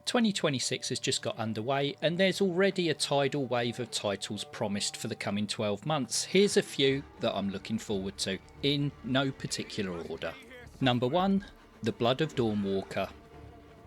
2026 has just got underway and there's already a tidal wave of titles promised for the coming 12 months. Here's a few that I'm looking forward to, in no particular order. Number 1, The Blood of Dawnwalker.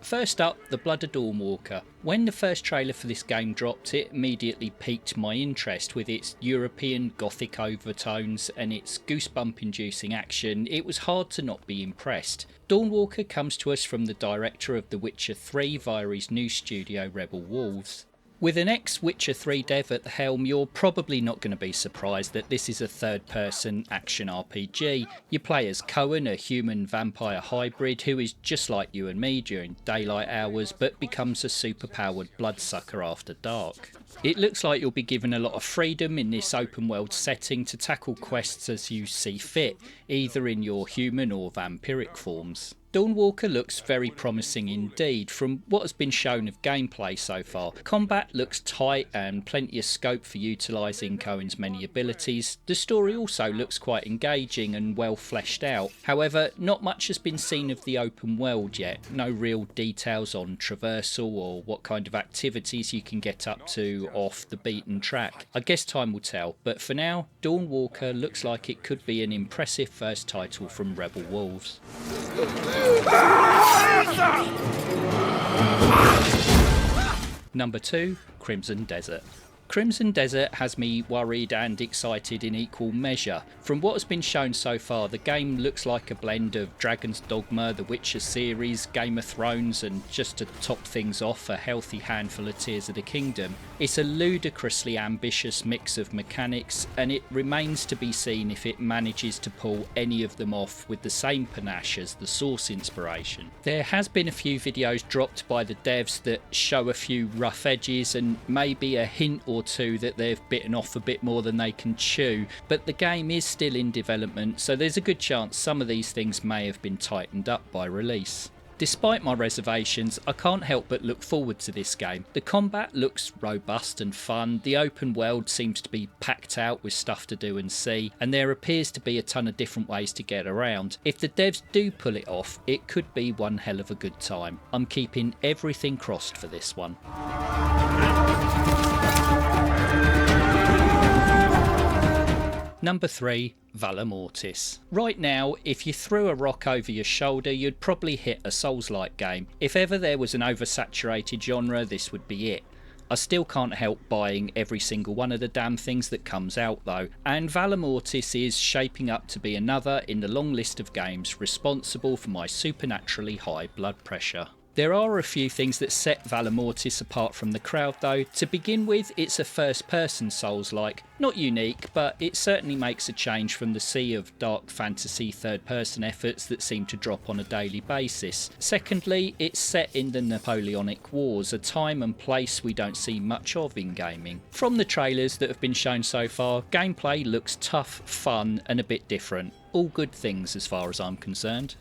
First up, The Blood of Dawnwalker. When the first trailer for this game dropped, it immediately piqued my interest with its European Gothic overtones and its goosebump-inducing action. It was hard to not be impressed. Dawnwalker comes to us from the director of The Witcher 3 via his new studio Rebel Wolves. With an ex-Witcher 3 dev at the helm, you're probably not going to be surprised that this is a third-person action RPG. You play as Cohen, a human-vampire hybrid who is just like you and me during daylight hours, but becomes a super-powered bloodsucker after dark. It looks like you'll be given a lot of freedom in this open-world setting to tackle quests as you see fit, either in your human or vampiric forms. Dawnwalker looks very promising indeed. From what has been shown of gameplay so far, combat looks tight and plenty of scope for utilising Cohen's many abilities. The story also looks quite engaging and well fleshed out. However, not much has been seen of the open world yet. No real details on traversal or what kind of activities you can get up to off the beaten track. I guess time will tell, but for now, Dawnwalker looks like it could be an impressive first title from Rebel Wolves. Number 2, Crimson Desert. Crimson Desert has me worried and excited in equal measure. From what has been shown so far, the game looks like a blend of Dragon's Dogma, The Witcher series, Game of Thrones, and just to top things off, a healthy handful of Tears of the Kingdom. It's a ludicrously ambitious mix of mechanics, and it remains to be seen if it manages to pull any of them off with the same panache as the source inspiration. There has been a few videos dropped by the devs that show a few rough edges and maybe a hint or two that they've bitten off a bit more than they can chew, but the game is still in development, so there's a good chance some of these things may have been tightened up by release. Despite my reservations, I can't help but look forward to this game. The combat looks robust and fun, the open world seems to be packed out with stuff to do and see, and there appears to be a ton of different ways to get around. If the devs do pull it off, it could be one hell of a good time. I'm keeping everything crossed for this one. Number 3, Valor Mortis. Right now, if you threw a rock over your shoulder, you'd probably hit a Souls-like game. If ever there was an oversaturated genre, this would be it. I still can't help buying every single one of the damn things that comes out though, and Valor Mortis is shaping up to be another in the long list of games responsible for my supernaturally high blood pressure. There are a few things that set Valor Mortis apart from the crowd though. To begin with, it's a first-person Souls-like. Not unique, but it certainly makes a change from the sea of dark fantasy third-person efforts that seem to drop on a daily basis. Secondly, it's set in the Napoleonic Wars, a time and place we don't see much of in gaming. From the trailers that have been shown so far, gameplay looks tough, fun, and a bit different. All good things as far as I'm concerned.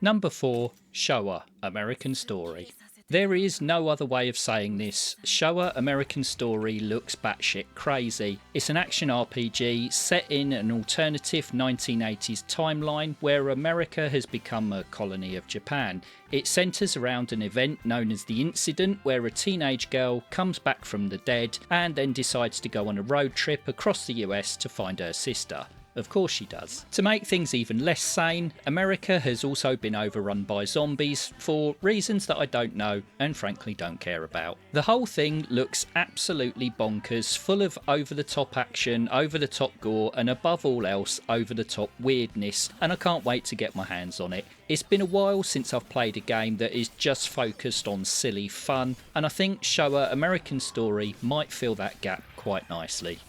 Number 4, Showa American Story. There is no other way of saying this. Showa American Story looks batshit crazy. It's an action RPG set in an alternative 1980s timeline where America has become a colony of Japan. It centres around an event known as the Incident, where a teenage girl comes back from the dead and then decides to go on a road trip across the US to find her sister. Of course she does. To make things even less sane, America has also been overrun by zombies for reasons that I don't know and frankly don't care about. The whole thing looks absolutely bonkers, full of over-the-top action, over-the-top gore, and above all else, over-the-top weirdness, and I can't wait to get my hands on it. It's been a while since I've played a game that is just focused on silly fun, and I think Showa American Story might fill that gap quite nicely.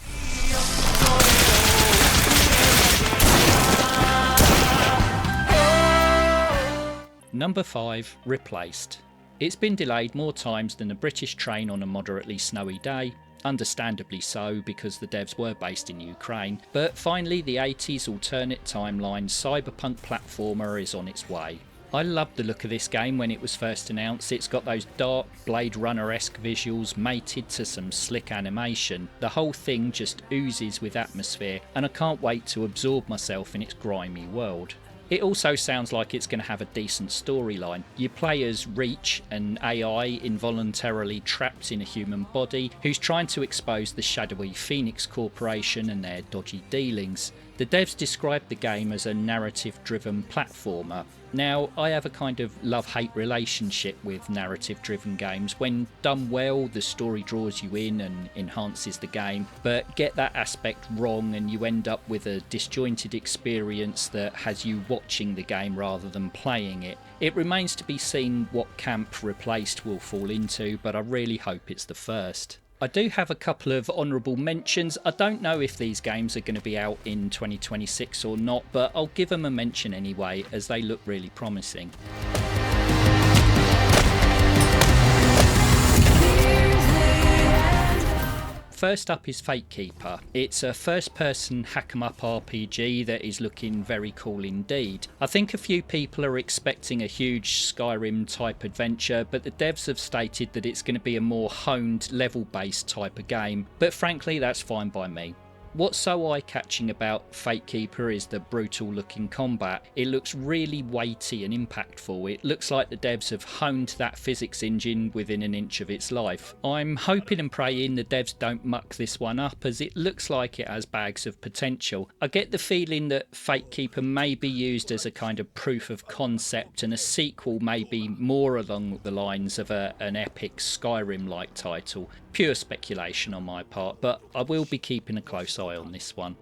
Number 5, Replaced. It's been delayed more times than a British train on a moderately snowy day, understandably so because the devs were based in Ukraine, but finally the 80s alternate timeline cyberpunk platformer is on its way. I loved the look of this game when it was first announced. It's got those dark Blade Runner-esque visuals mated to some slick animation. The whole thing just oozes with atmosphere, and I can't wait to absorb myself in its grimy world. It also sounds like it's going to have a decent storyline. You play as Reach, an AI involuntarily trapped in a human body, who's trying to expose the shadowy Phoenix Corporation and their dodgy dealings. The devs described the game as a narrative-driven platformer. Now, I have a kind of love-hate relationship with narrative-driven games. When done well, the story draws you in and enhances the game, but get that aspect wrong and you end up with a disjointed experience that has you watching the game rather than playing it. It remains to be seen what camp Replaced will fall into, but I really hope it's the first. I do have a couple of honourable mentions. I don't know if these games are going to be out in 2026 or not, but I'll give them a mention anyway, as they look really promising. First up is Fatekeeper. It's a first-person hack-em-up RPG that is looking very cool indeed. I think a few people are expecting a huge Skyrim-type adventure, but the devs have stated that it's going to be a more honed, level-based type of game, but frankly that's fine by me. What's so eye-catching about Fatekeeper is the brutal looking combat. It looks really weighty and impactful. It looks like the devs have honed that physics engine within an inch of its life. I'm hoping and praying the devs don't muck this one up, as it looks like it has bags of potential. I get the feeling that Fatekeeper may be used as a kind of proof of concept, and a sequel may be more along the lines of an epic Skyrim-like title. Pure speculation on my part, but I will be keeping a close eye on this one.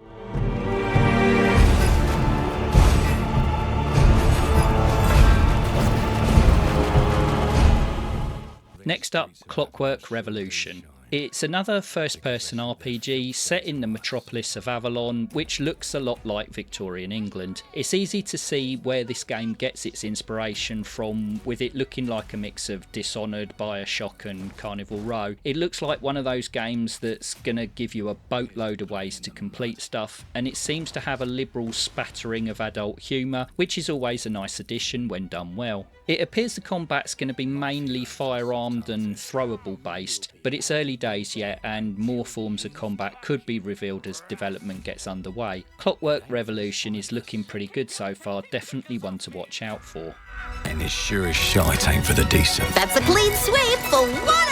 Next up, Clockwork Revolution. It's another first-person RPG set in the metropolis of Avalon, which looks a lot like Victorian England. It's easy to see where this game gets its inspiration from, with it looking like a mix of Dishonored, Bioshock and Carnival Row. It looks like one of those games that's going to give you a boatload of ways to complete stuff, and it seems to have a liberal spattering of adult humour, which is always a nice addition when done well. It appears the combat's going to be mainly firearmed and throwable based, but it's early days yet and more forms of combat could be revealed as development gets underway. Clockwork Revolution is looking pretty good so far, definitely one to watch out for. And as sure as shite ain't for the decent. That's a clean sweep for what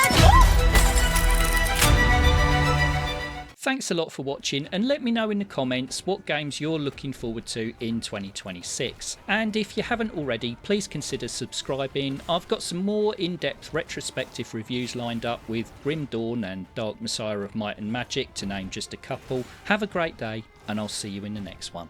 Thanks a lot for watching, and let me know in the comments what games you're looking forward to in 2026. And if you haven't already, please consider subscribing. I've got some more in-depth retrospective reviews lined up with Grim Dawn and Dark Messiah of Might and Magic, to name just a couple. Have a great day, and I'll see you in the next one.